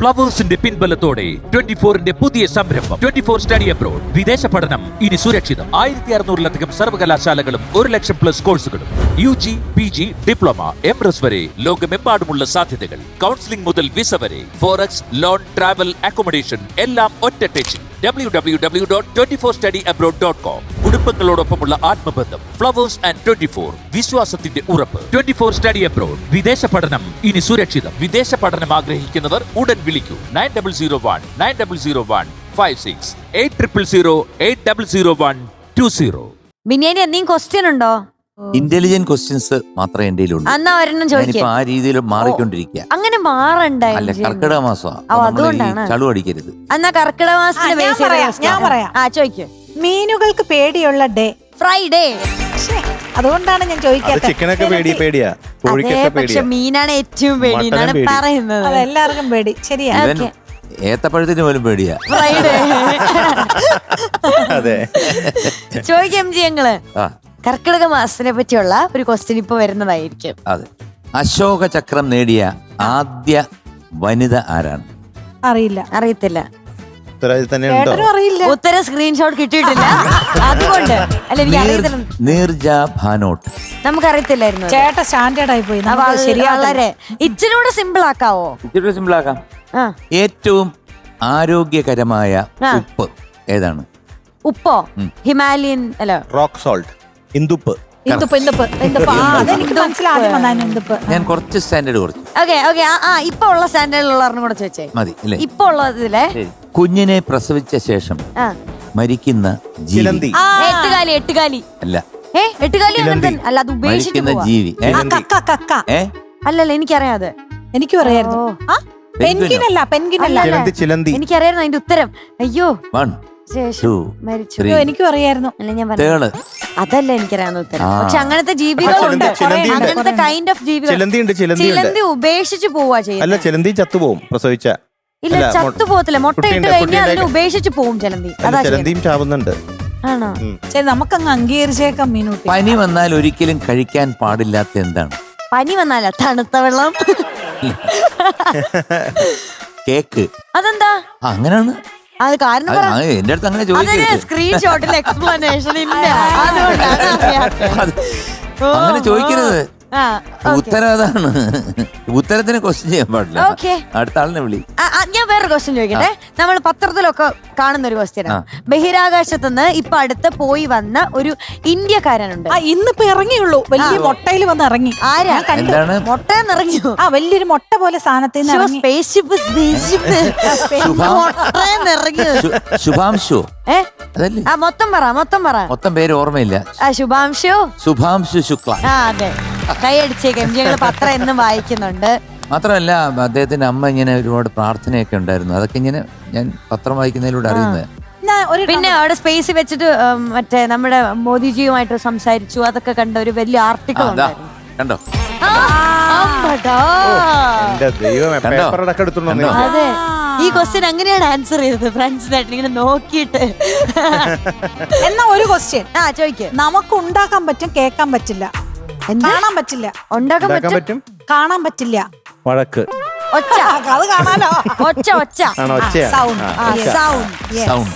ഫ്ലവേഴ്സിന്റെ പിൻബലത്തോടെ 24ന്റെ പുതിയ സംരംഭം 24 study abroad. വിദേശ പഠനം ഇനി സുരക്ഷിതം. 1600-ലധികം സർവകലാശാലകളും 1,00,000+ കോഴ്സുകളും. UG, PG, ഡിപ്ലോമ, MRS വരെ ലോകമെമ്പാടുമുള്ള സാധ്യതകൾ. കൗൺസിലിംഗ് മുതൽ വിസ വരെ. ഫോറക്സ്, ലോൺ, ട്രാവൽ, അക്കോമഡേഷൻ എല്ലാം ഒറ്റ ടെച്ചിൽ. www.24studyabroad.com. കുടുംബങ്ങളോടൊപ്പമുള്ള ആത്മബന്ധം. ഫ്ലവേഴ്സ് ആൻഡ് 24 വിശ്വാസത്തിന്റെ ഉറപ്പ്. 24 സ്റ്റഡി അബ്രോഡ്. വിദേശ പഠനം ഇനി സുരക്ഷിതം. വിദേശ പഠനം ആഗ്രഹിക്കുന്നവർ ഉടൻ വിളിക്കൂ 9001 800 800120. ബിനിയാനി എന്തെങ്കിലും ക്വസ്റ്റ്യൻ ഉണ്ടോ? ഇന്റലിജന്റ് ക്വസ്റ്റ്യൻസ് മാത്രമേ എന്റെ കയ്യിലുള്ളൂ. എന്നാ ഒരെണ്ണം ചോദിക്കാം. ആ രീതിയിൽ മാറിക്കൊണ്ടിരിക്കുക. അങ്ങനെ മാറണ്ട. അല്ല, കർക്കിടക മാസമാണ്. അതുകൊണ്ടാണ് ചളു അടിക്കരുത്. എന്നാ കർക്കിടക മാസത്തിന്റെ ബേസ് ഞാൻ പറയാം. ചോദിക്കൂ. മീനുകൾക്ക് പേടിയുള്ള ഡേ ഫ്രൈഡേ. അതുകൊണ്ടാണ് ഞാൻ ചോദിക്കാത്തത്. ചിക്കനൊക്കെ പേടിയാ, കോഴിക്കൊക്കെ പക്ഷെ പേടിയാ. മീനാണ് ഏറ്റവും പേടി എന്നാണ് പറയുന്നത്. എല്ലാവർക്കും പേടി. ശരിയാ. ഏത്തപ്പഴത്തിന് പോലും പേടിയാ. ഫ്രൈഡേ. അതെ. ചോദിക്കാം ഞങ്ങള് കർക്കിടക മാസത്തിനെ പറ്റിയുള്ള ഒരു ക്വസ്റ്റ്യൻ ഇപ്പൊ വരുന്നതായിരിക്കും. അതെ. അശോക ചക്രം നേടിയ ആദ്യ വനിത ആരാണ്? അറിയത്തില്ല. അറിയില്ല. ഉത്തരം സ്ക്രീൻഷോട്ട് കിട്ടിയിട്ടില്ല. അതുകൊണ്ട് അല്ല, എനിക്ക് അറിയത്തില്ല. നീർജ ഭാനോട്ട്. നമുക്കറിയത്തില്ലായിരുന്നു. ചേട്ട സ്റ്റാൻഡേർഡ് ആയി പോയി. വളരെ ഇച്ചിരൂടെ സിമ്പിൾ ആക്കാവോ? സിമ്പിൾ ആക്കാം. ഏറ്റവും ആരോഗ്യകരമായ ഉപ്പ് ഏതാണ്? ഉപ്പോ? ഹിമാലയൻ അല്ല, റോക്ക് സോൾട്ട്. ഇന്ദുപ്പ്. അതെനിക്ക് മനസ്സിലാദ്യം വന്നു. ഞാൻ കുറച്ച് സ്റ്റാൻഡേർഡ് കുറച്ചു. ഓക്കെ ഇപ്പൊ ഉള്ള സ്റ്റാൻഡേർഡിലുള്ളവരും കൂടെ ചോദിച്ചേ മതി അല്ലേ? ഇപ്പൊ ഉള്ളതിലെ കുഞ്ഞിനെ പ്രസവിച്ച ശേഷം മരിക്കുന്ന ചിലന്തി. എട്ടുകാലി അല്ല, എട്ടുകാലി അല്ല, അത് ഉപേക്ഷിച്ച് മരിക്കുന്ന ജീവി. അല്ലല്ല, എനിക്കറിയാം. അത് എനിക്കും അറിയായിരുന്നു. പെൻഗിനല്ല. എനിക്കറിയായിരുന്നു അതിന്റെ ഉത്തരം. അയ്യോ, 1 2 മരിച്ചു. 3 എനിക്കും അറിയായിരുന്നു. അല്ല, ഞാൻ പറഞ്ഞു അതല്ല എനിക്കറിയാവുന്ന ഉത്തരം. പക്ഷെ അങ്ങനത്തെ ജീവികളുണ്ട്, അങ്ങനത്തെ കൈൻഡ് ഓഫ് ജീവികൾ. ചിലന്തി ഉപേക്ഷിച്ച് പോവാ ചെയ്യുന്നത്. അല്ല, ചിലന്തി ചത്തുപോകും പ്രസവിച്ച. ഇല്ല, ചത്തുപോകത്തില്ല. മുട്ടയിട്ട് കഴിഞ്ഞാൽ അതിനെ ഉപേക്ഷിച്ച് പോവും ചിലന്തി. അതാ ചിലന്തിയും ചാവുന്നുണ്ട്. ആണോ? ശരി, നമുക്കങ്ങ് അംഗീകരിച്ചേക്കാം. മീനൂട്ടി, പനി വന്നാൽ ഒരിക്കലും കഴിക്കാൻ പാടില്ലാത്ത എന്താണ്? പനി വന്നാല തണുത്ത വെള്ളം. കേക്ക്. അതെന്താ അങ്ങനെയാണ്? അത് കാരണം എന്റെ അടുത്ത് അങ്ങനെ ചോദിക്കരുത്. സ്ക്രീൻഷോട്ടിൽ എക്സ്പ്ലനേഷൻ ഇല്ല. അതുകൊണ്ടാണ് അങ്ങനെ ചോദിക്കരുത്. ഉത്തരം അതാണ്. ഉത്തരത്തിന് ക്വസ്റ്റ്യൻ ചെയ്യാൻ പാടില്ല. അടുത്ത ആളിനെ വിളി. ഞാൻ വേറെ ക്വസ്റ്റ്യൻ ചോദിക്കട്ടെ. നമ്മൾ പത്രത്തിലൊക്കെ കാണുന്ന ഒരു ക്വസ്റ്റ്യനാണ്. ബഹിരാകാശത്ത് നിന്ന് ഇപ്പൊ അടുത്ത് പോയി വന്ന ഒരു ഇന്ത്യക്കാരനുണ്ട്. ഇന്നിപ്പോ ഇറങ്ങിയുള്ളൂ. വലിയ മുട്ടയിൽ വന്ന് ഇറങ്ങി. ആരാ? മുട്ടയെന്ന് ഇറങ്ങിയോ? വലിയൊരു മുട്ട പോലെ സാധനത്തിൽ ശുഭാംശു. മൊത്തം പറ. മൊത്തം പേര് ഓർമ്മയില്ല. ശുഭാംശു ശുക്ല. അതെ, കൈയടിച്ചേക്കാം. ഞങ്ങൾ പത്രം എന്നും വായിക്കുന്നുണ്ട്. മാത്രമല്ല, അദ്ദേഹത്തിന്റെ അമ്മ ഇങ്ങനെ ഒരുപാട് പ്രാർത്ഥനയൊക്കെ ഉണ്ടായിരുന്നു. അതൊക്കെ ഇങ്ങനെ ഞാൻ പത്രം വായിക്കുന്നതിലൂടെ അറിയുന്നത്. പിന്നെ അവിടെ സ്പേസ് വെച്ചിട്ട് മറ്റേ നമ്മുടെ മോദിജിയുമായിട്ട് സംസാരിച്ചു. അതൊക്കെ കണ്ട ഒരു വലിയ ആർട്ടിക്കിൾ ഉണ്ടായിരുന്നു. കണ്ടോ? അതെ, ഈ ക്വസ്റ്റ്യൻ അങ്ങനെയാണ് ആൻസർ ചെയ്തത്. ഫ്രണ്ട്സിനായിട്ട് ഇങ്ങനെ നോക്കിയിട്ട്. എന്നാ ഒരു ക്വസ്റ്റ്യൻ ചോദിക്കും. നമുക്ക് ഉണ്ടാക്കാൻ പറ്റും, കേൾക്കാൻ പറ്റില്ല, കാണാൻ പറ്റില്ല. ഉണ്ടാക്കാൻ പറ്റും, കാണാൻ പറ്റില്ല. വഴക്ക്. ഒച്ച. അത് കാണാനോ? ഒച്ച. സൗണ്ട്. സൗണ്ട്.